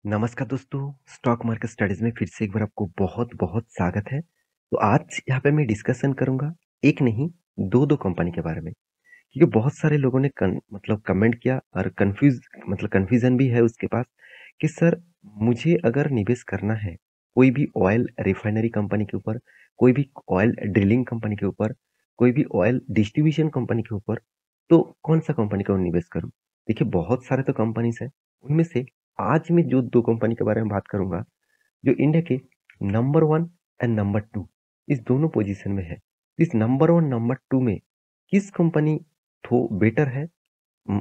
नमस्कार दोस्तों, stock market studies में फिर से एक बार आपको बहुत-बहुत स्वागत है। तो आज यहाँ पे मैं डिस्कशन करूँगा, एक नहीं 2-2 कंपनी के बारे में। क्योंकि बहुत सारे लोगों ने मतलब कमेंट किया और कन्फ्यूज़न भी है उसके पास कि सर मुझे अगर निवेश करना है, कोई भी ऑयल रिफाइनरी कंपनी के ऊपर, कोई भी ऑयल ड्रिलिंग कंपनी के ऊपर, कोई भी ऑयल डिस्ट्रीब्यूशन कंपनी के ऊपर, तो कौन-सा कंपनी का निवेश करूँ? देखिए बहुत सारे तो कंपनीज़ हैं, उनमें से आज मैं जो 2 कंपनी के बारे में बात करूँगा, जो इंडिया के नंबर 1 एंड नंबर 2 इस दोनों पोज़ीशन में है। इस नंबर 1, नंबर 2 में किस कंपनी थो बेटर है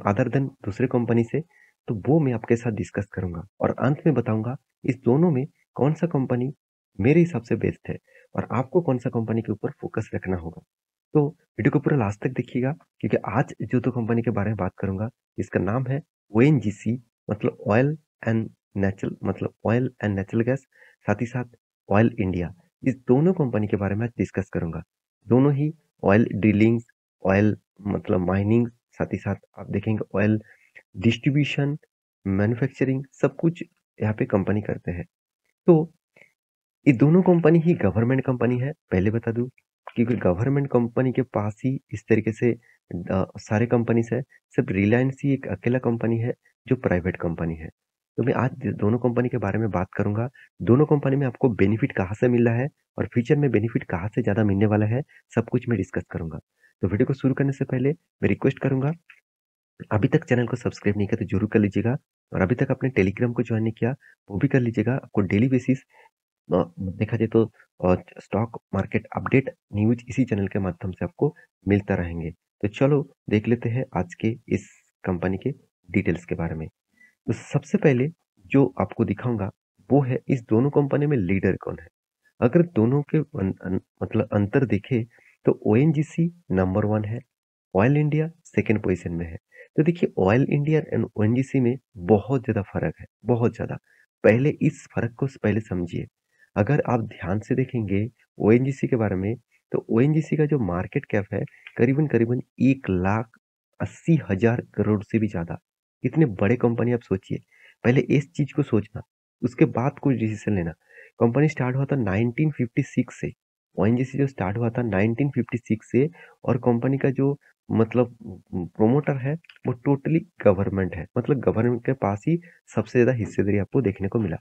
अदर देन दूसरे कंपनी से, तो वो मैं आपके साथ डिस्कस करूँगा और अंत में बताऊँगा इस दोनों में कौन-सा कंपनी मेरे हिसाब से बेस्ट है और आपको कौन-सा कंपनी के ऊपर फ़ोकस रखना होगा। तो वीडियो को पूरा लास्ट तक देखिएगा क्योंकि आज जो 2 कंपनी के बारे में बात करूँगा, इसका नाम है ओएनजीसी मतलब ऑयल एंड नेचुरल गैस, साथ ही साथ ऑयल इंडिया। इस दोनों कंपनी के बारे में आज डिस्कस करूँगा। दोनों ही ऑयल ड्रिलिंग्स, ऑयल माइनिंग, साथ ही साथ आप देखेंगे ऑयल डिस्ट्रीब्यूशन, मैन्युफैक्चरिंग सब कुछ यहाँ पे कंपनी करते हैं। तो ये दोनों कंपनी ही गवर्नमेंट कंपनी है, पहले बता दूँ, क्योंकि गवर्नमेंट कंपनी के पास ही इस तरीके से सारे कंपनीज़ है, सिर्फ रिलायंस ही एक अकेला कंपनी है जो प्राइवेट कंपनी है। तो मैं आज दोनों कंपनी के बारे में बात करूँगा, दोनों कंपनी में आपको बेनिफिट कहाँ से मिल रहा है और फ्यूचर में बेनिफिट कहाँ से ज़्यादा मिलने वाला है, सब कुछ मैं डिस्कस करूँगा। तो वीडियो को शुरू करने से पहले मैं रिक्वेस्ट करूँगा, अभी तक चैनल को सब्सक्राइब नहीं किया तो ज़रूर कर लीजिएगा और अभी तक आपने टेलीग्राम को जॉइन नहीं किया, वो भी कर लीजिएगा। आपको डेली बेसिस देखा जाए तो स्टॉक मार्केट अपडेट न्यूज़ इसी चैनल के माध्यम से आपको मिलता रहेंगे। तो चलो देख लेते हैं आज के इस कंपनी के डिटेल्स के बारे में। तो सबसे पहले जो आपको दिखाऊँगा वो है इस दोनों कंपनी में लीडर कौन है। अगर दोनों के अंतर देखें तो ओएनजीसी नंबर 1 है, ऑयल इंडिया सेकंड पोजीशन में है। तो देखिए ऑयल इंडिया एंड ओएनजीसी में बहुत ज़्यादा फ़र्क है, बहुत ज़्यादा। पहले इस फ़र्क को पहले समझिए। अगर आप ध्यान से देखेंगे ओएनजीसी के बारे में, तो ओएनजीसी का जो मार्केट कैप है करीबन-करीबन 1,80,000 करोड़ से भी ज़्यादा। इतने बड़े कंपनी आप सोचिए। पहले इस चीज़ को सोचना, उसके बाद कोई डिसीज़न लेना। कंपनी स्टार्ट हुआ था 1956 से। ओएनजीसी जो स्टार्ट हुआ था 1956 से और कंपनी का जो प्रोमोटर है वो टोटली गवर्नमेंट है। मतलब गवर्नमेंट के पास ही सबसे ज़्यादा हिस्सेदारी आपको देखने को मिला।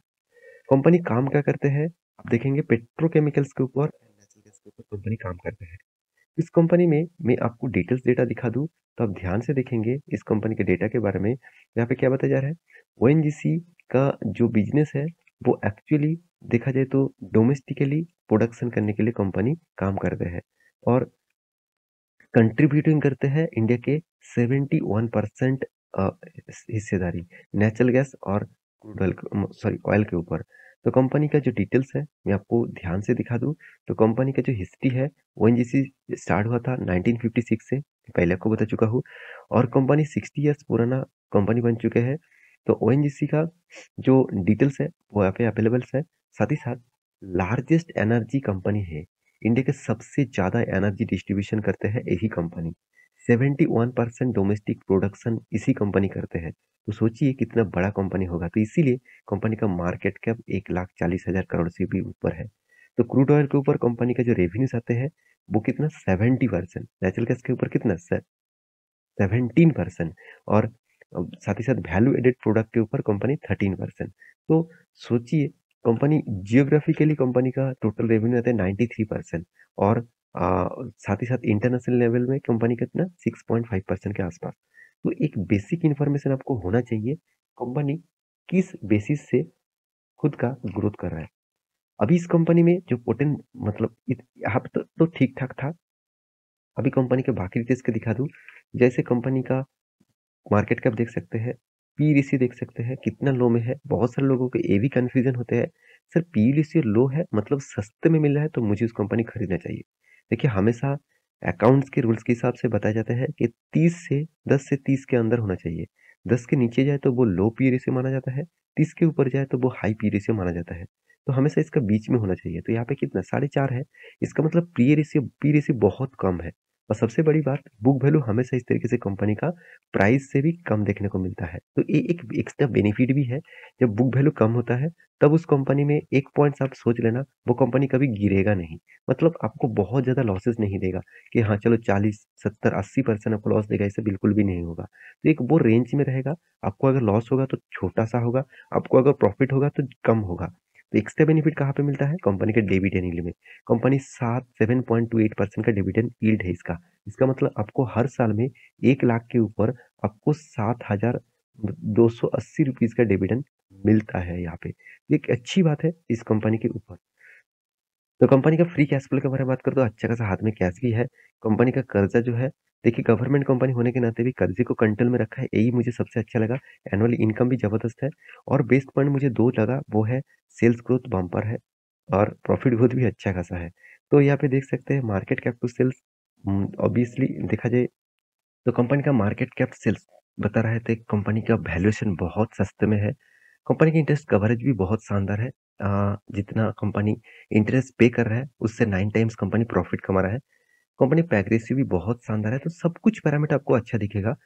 कंपनी काम क्या करते हैं? आप देखेंगे पेट्रोकेमिकल्स के ऊपर एंड नेचुरल गैस के ऊपर कंपनी काम करते हैं। इस कंपनी में मैं आपको डिटेल्स डेटा दिखा दूँ, तो आप ध्यान से देखेंगे इस कंपनी के डेटा के बारे में। यहाँ पे क्या बताया जा रहा है? ओएनजीसी का जो बिज़नेस है, वो एक्चुअली देखा जाए तो डोमेस्टिकली प्रोडक्शन करने के लिए कंपनी काम करते हैं और कंट्रीब्यूटिंग करते हैं इंडिया के 71% अ, हिस्सेदारी नेचुरल गैस और क्रूड ऑयल ऑयल के ऊपर। तो कंपनी का जो डिटेल्स है मैं आपको ध्यान से दिखा दूँ, तो कंपनी का जो हिस्ट्री है ओएनजीसी स्टार्ट हुआ था 1956 से, पहले आपको बता चुका हूँ और कंपनी 60 इयर्स पुराना कंपनी बन चुके हैं। तो ओएनजीसी का जो डिटेल्स है वो यहाँ पे अवेलेबल है। साथ ही साथ लार्जेस्ट एनर्जी कंपनी है। इंडिया के सबसे ज़्यादा एनर्जी डिस्ट्रीब्यूशन करते हैं यही कंपनी। 71% डोमेस्टिक प्रोडक्शन इसी कंपनी करते हैं। तो सोचिए कितना बड़ा कंपनी होगा। तो इसीलिए कंपनी का मार्केट कैप 1,40,000 करोड़ से भी ऊपर है। तो क्रूड ऑयल के ऊपर कंपनी का जो रेवेन्यूज़ आते हैं वो कितना 70%, नेचुरल गैस के ऊपर कितना 17% और साथ ही साथ वैल्यू एडेड प्रोडक्ट के ऊपर कंपनी 13%। तो सोचिए कंपनी जियोग्राफिकली कंपनी का टोटल रेवेन्यू आता है 93% और साथ ही साथ इंटरनेशनल लेवल में कंपनी कितना 6.5% के आसपास। तो एक बेसिक इन्फॉर्मेशन आपको होना चाहिए कंपनी किस बेसिस से खुद का ग्रोथ कर रहा है। अभी इस कंपनी में जो यहाँ पे तो ठीक ठाक था। अभी कंपनी के बाकी डिटेल्स के दिखा दूं, जैसे कंपनी का मार्केट कैप देख सकते हैं, पी रेशियो देख सकते हैं कितना लो में है। बहुत सारे लोगों को ये भी कन्फ्यूजन होते हैं, सर पी रेशियो लो है मतलब सस्ते में मिल रहा है तो मुझे उस कंपनी खरीदना चाहिए। देखिए हमेशा अकाउंट्स के रूल्स के हिसाब से बताया जाता है कि 10 से 30 के अंदर होना चाहिए। 10 के नीचे जाए तो वो लो पी रेशियो माना जाता है, 30 के ऊपर जाए तो वो हाई पी रेशियो माना जाता है। तो हमेशा इसका बीच में होना चाहिए। तो यहाँ पे कितना 4.5 है, इसका मतलब पी रेशियो बहुत कम है। और सबसे बड़ी बात, बुक वैल्यू हमेशा इस तरीके से कंपनी का प्राइस से भी कम देखने को मिलता है। तो ये एक एक्स्ट्रा बेनिफिट भी है। जब बुक वैल्यू कम होता है, तब उस कंपनी में एक पॉइंट्स आप सोच लेना, वो कंपनी कभी गिरेगा नहीं। मतलब आपको बहुत ज़्यादा लॉसेस नहीं देगा कि हाँ, चलो 40, 70, 80% आपको लॉस देगा, ऐसा बिल्कुल भी नहीं होगा। तो एक वो रेंज में रहेगा, आपको अगर लॉस होगा तो छोटा-सा होगा, आपको अगर प्रॉफिट होगा तो कम होगा। तो एक्स्ट्रा बेनिफिट कहाँ पे मिलता है? कंपनी के डिविडेंड यील्ड में। कंपनी 7.28% का डिविडेंड यील्ड है इसका। इसका मतलब आपको हर साल में 1 लाख के ऊपर आपको 7,280 रुपीज़ का डिविडेंड मिलता है यहाँ पे। ये एक अच्छी बात है इस कंपनी के ऊपर। तो कंपनी का फ्री कैश फ्लो के बारे में बात करें तो अच्छा खासा हाथ में कैश भी है। कंपनी का कर्जा जो है, देखिए गवर्नमेंट कंपनी होने के नाते भी कर्जे को कंट्रोल में रखा है, यही मुझे सबसे अच्छा लगा। एनुअल इनकम भी ज़बरदस्त है और बेस्ट पॉइंट मुझे 2 लगा, वो है सेल्स ग्रोथ बम्पर है और प्रॉफिट ग्रोथ भी अच्छा खासा है। तो यहाँ पे देख सकते हैं market cap to sales, obviously देखा जाए तो कंपनी का मार्केट कैप सेल्स बता रहे थे, कंपनी का वैल्यूएशन बहुत सस्ते में है। कंपनी की इंटरेस्ट कवरेज भी बहुत शानदार है। जितना कंपनी इंटरेस्ट पे कर रहा है उससे 9 टाइम्स कंपनी प्रॉफिट कमा रहा है। कंपनी पे एग्रेसिव भी बहुत शानदार है, तो सब कुछ पैरामीटर आपको अच्छा दिखेगा।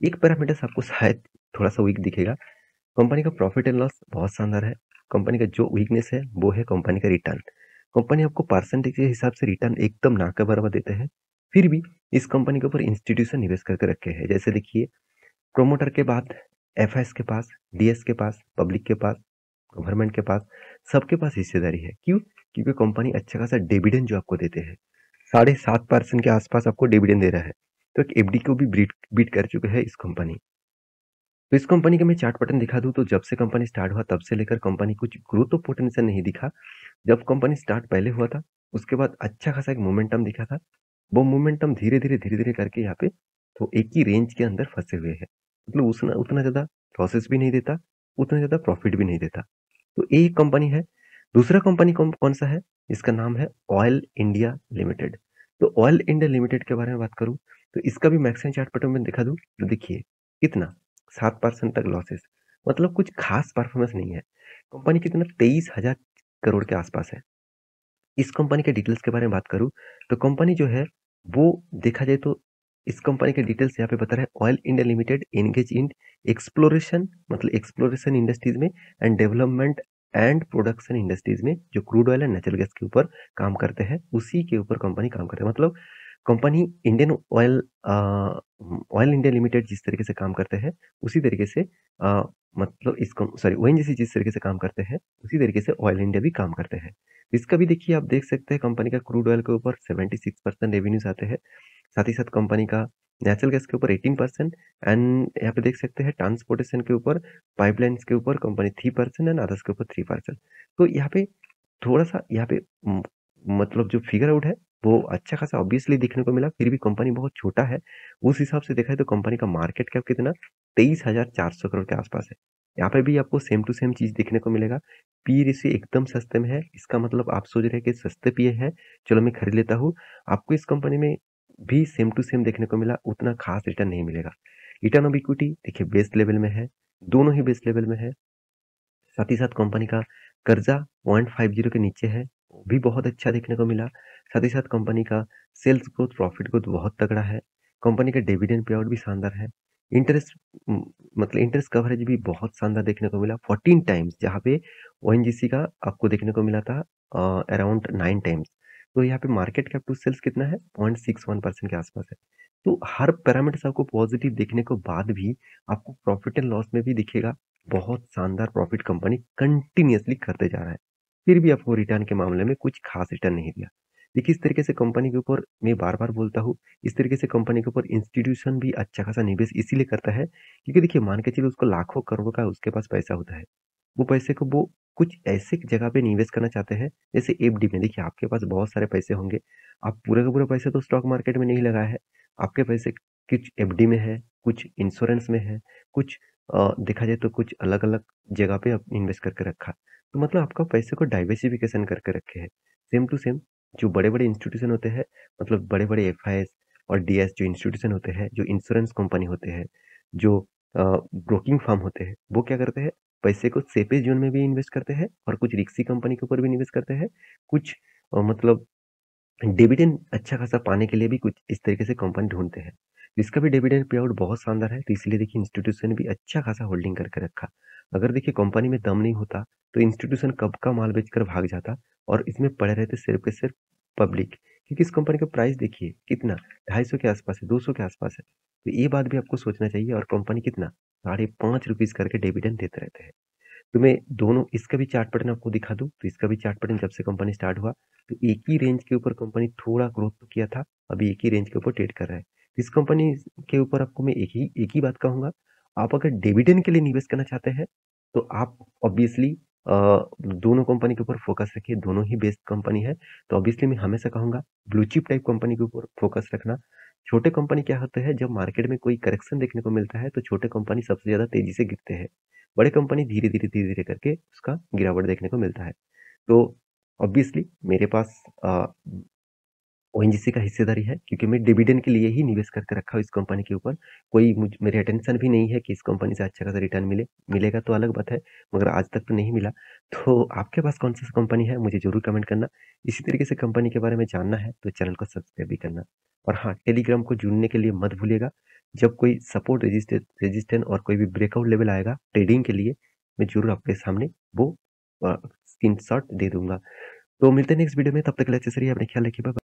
एक पैरामीटर आपको शायद थोड़ा-सा वीक दिखेगा। कंपनी का प्रॉफिट एंड लॉस बहुत शानदार है। कंपनी का जो वीकनेस है वो है कंपनी का रिटर्न। कंपनी आपको परसेंटेज के हिसाब से रिटर्न एकदम ना के बराबर देते हैं। फिर भी इस कंपनी के ऊपर इंस्टीट्यूशन निवेश करके रखे हैं। जैसे देखिए, प्रोमोटर के बाद एफएस के पास, डीएस के पास, पब्लिक के पास, गवर्नमेंट के पास, सबके पास हिस्सेदारी है। क्यों? क्योंकि कंपनी अच्छा खासा डिविडेंड जो आपको देते हैं, 7.5% के आसपास आपको डिविडेंड दे रहा है। तो एक एफडी को भी बीट बीट कर चुके हैं इस कंपनी। तो इस कंपनी का मैं चार्ट पैटर्न दिखा दूं तो जब से कंपनी स्टार्ट हुआ तब से लेकर कंपनी कुछ ग्रोथ तो पोटेंशियल नहीं दिखा। जब कंपनी स्टार्ट पहले हुआ था, उसके बाद अच्छा खासा एक मोमेंटम दिखा था। वो मोमेंटम धीरे-धीरे करके यहाँ पे तो एक ही रेंज के अंदर फँसे हुए हैं। मतलब उसना उतना ज़्यादा लॉसेस भी नहीं देता, उतना ज़्यादा प्रॉफिट भी नहीं देता। तो ये एक कंपनी है। दूसरा कंपनी कौन-सा है? इसका नाम है ऑयल इंडिया लिमिटेड। तो ऑयल इंडिया लिमिटेड के बारे में बात करूँ, तो इसका भी मैक्सिमम चार्ट पैटर्न में दिखा दूँ, तो देखिए कितना 7% तक लॉसेस, मतलब कुछ खास परफॉर्मेंस नहीं है। कंपनी कितना 23,000 करोड़ के आसपास है। इस कंपनी के डिटेल्स के बारे में बात करूँ, तो कंपनी जो है, वो देखा जाए तो इस कंपनी के डिटेल्स यहाँ पे बता रहा है, oil India limited engage in exploration, मतलब एक्सप्लोरेशन इंडस्ट्रीज में and development and production industries में, जो crude oil and natural gas के ऊपर काम करते हैं, उसी के ऊपर कंपनी काम करते हैं। मतलब company Indian oil oil India limited जिस तरीके से काम करते हैं, उसी तरीके से मतलब ओएनजीसी जिस तरीके से काम करते हैं, उसी तरीके से ऑयल इंडिया भी काम करते हैं। इसका भी देखिए, आप देख सकते हैं कंपनी का क्रूड ऑयल के ऊपर 76% रेवेन्यूज आते हैं। साथ ही साथ कंपनी का नेचुरल गैस के ऊपर 18% एंड यहाँ पे देख सकते हैं ट्रांसपोर्टेशन के ऊपर, पाइपलाइंस के ऊपर कंपनी 3% एंड अदर्स के ऊपर 3%। तो यहाँ पे थोड़ा-सा यहाँ पे मतलब जो फिगर आउट है, वो अच्छा खासा ऑब्वियसली देखने को मिला, फिर भी कंपनी बहुत छोटा है। उस हिसाब से देखा जाए तो कंपनी का मार्केट कैप कितना 23,400 करोड़ के आसपास है। यहाँ पे भी आपको सेम टू सेम चीज़ देखने को मिलेगा। पी रेशियो एकदम सस्ते में है, इसका मतलब आप सोच रहे हैं कि सस्ते पीए हैं, चलो मैं खरीद लेता हूँ। आपको इस कंपनी में भी सेम टू सेम देखने को मिला, उतना खास रिटर्न नहीं मिलेगा। रिटर्न ऑफ इक्विटी देखिए बेस्ट लेवल में है, दोनों ही बेस्ट लेवल में है। साथ ही साथ कंपनी का कर्जा 0.50 के नीचे है, वो भी बहुत अच्छा देखने को मिला। साथ ही साथ कंपनी का सेल्स ग्रोथ, प्रॉफिट ग्रोथ बहुत तगड़ा है। कंपनी का डिविडेंड पे आउट भी शानदार है। इंटरेस्ट मतलब इंटरेस्ट कवरेज भी बहुत शानदार देखने को मिला, 14 टाइम्स, जहाँ पे ओएनजीसी का आपको देखने को मिला था अराउंड 9 टाइम्स। तो यहाँ पे मार्केट कैप टू सेल्स कितना है? 0.61% के आसपास है। तो हर पैरामीटर्स आपको पॉजिटिव देखने के बाद भी आपको प्रॉफिट एंड लॉस में भी दिखेगा बहुत शानदार प्रॉफिट कंपनी कंटिन्यूअसली करते जा रहा है। फिर भी आपको रिटर्न के मामले में कुछ खास रिटर्न नहीं दिया। देखिए इस तरीके से कंपनी के ऊपर मैं बार-बार बोलता हूँ, इस तरीके से कंपनी के ऊपर इंस्टीट्यूशन भी अच्छा खासा निवेश इसीलिए करता है, क्योंकि देखिए मान के चलिए उसको लाखों करोड़ों का उसके पास पैसा होता है। वो पैसे को वो कुछ ऐसे जगह पे निवेश करना चाहते हैं, जैसे एफडी में। देखिए आपके पास बहुत सारे पैसे होंगे, आप पूरे का पूरा पैसा तो स्टॉक मार्केट में नहीं लगाया है। आपके पैसे कुछ एफडी में है, कुछ इंश्योरेंस में है, कुछ देखा जाए तो कुछ अलग-अलग जगह पे आप इन्वेस्ट करके रखा। तो मतलब आपका पैसे को डाइवर्सिफिकेशन करके रखे हैं। सेम टू सेम जो बड़े-बड़े इंस्टीट्यूशन होते हैं, मतलब बड़े-बड़े एफआईएस और डीएस जो इंस्टीट्यूशन होते हैं, जो इंश्योरेंस कंपनी होते हैं, जो ब्रोकिंग फर्म होते हैं, वो क्या करते हैं, पैसे को सेफेस्ट जोन में भी इन्वेस्ट करते हैं और कुछ रिस्की कंपनी के ऊपर भी इन्वेस्ट करते हैं। कुछ मतलब डिविडेंड अच्छा खासा पाने के लिए भी कुछ इस तरीके से कंपनी ढूंढते हैं। तो इसका भी डिविडेंड पे आउट बहुत शानदार है, तो इसलिए देखिए इंस्टीट्यूशन ने भी अच्छा खासा होल्डिंग करके रखा। अगर देखिए कंपनी में दम नहीं होता तो इंस्टीट्यूशन कब का माल बेचकर भाग जाता और इसमें पड़े रहते सिर्फ के सिर्फ पब्लिक, क्योंकि इस कंपनी का प्राइस देखिए कितना 250 के आसपास है, 200 के आसपास है। तो ये बात भी आपको सोचना चाहिए, और कंपनी कितना 5.5 रुपीज करके डिविडेंड देते रहते हैं। तो मैं दोनों इसका भी चार्ट पैटर्न आपको दिखा दूं, तो इसका भी चार्ट पैटर्न जब से कंपनी स्टार्ट हुआ तो एक ही रेंज के ऊपर कंपनी थोड़ा ग्रोथ तो किया था, अभी एक ही रेंज के ऊपर ट्रेड कर रहा है। इस कंपनी के ऊपर आपको मैं एक ही बात कहूंगा, आप अगर डिविडेंड के लिए निवेश करना चाहते हैं तो आप ऑब्वियसली दोनों कंपनी के ऊपर फोकस रखिए, दोनों ही बेस्ट कंपनी है। तो ऑब्वियसली मैं हमेशा कहूंगा ब्लू चिप टाइप कंपनी के ऊपर फोकस रखना। छोटे कंपनी क्या होता है, जब मार्केट में कोई करेक्शन देखने को मिलता है तो छोटे कंपनी सबसे ज्यादा तेजी से गिरते हैं, बड़े कंपनी धीरे-धीरे करके उसका गिरावट देखने को मिलता है। तो ऑब्वियसली मेरे पास ओएनजीसी का हिस्सेदारी है, क्योंकि मैं डिविडेंड के लिए ही निवेश करके रखा हूँ इस कंपनी के ऊपर। कोई मेरे अटेंशन भी नहीं है कि इस कंपनी से अच्छा खासा रिटर्न मिलेगा तो अलग बात है, मगर आज तक तो नहीं मिला। तो आपके पास कौन सा कंपनी है मुझे जरूर कमेंट करना। इसी तरीके से कंपनी के बारे में जानना है तो चैनल को सब्सक्राइब भी करना। और हाँ, टेलीग्राम को जुड़ने के लिए मत भूलिएगा। जब कोई सपोर्ट रेजिस्टेंस और कोई भी ब्रेकआउट लेवल आएगा ट्रेडिंग के लिए, मैं जरूर आपके सामने वो स्क्रीन शॉट दे दूंगा। तो मिलते हैं नेक्स्ट वीडियो में, तब तक के लिए अच्छे से रहिए, अपने ख्याल रखिए, बाय बाय।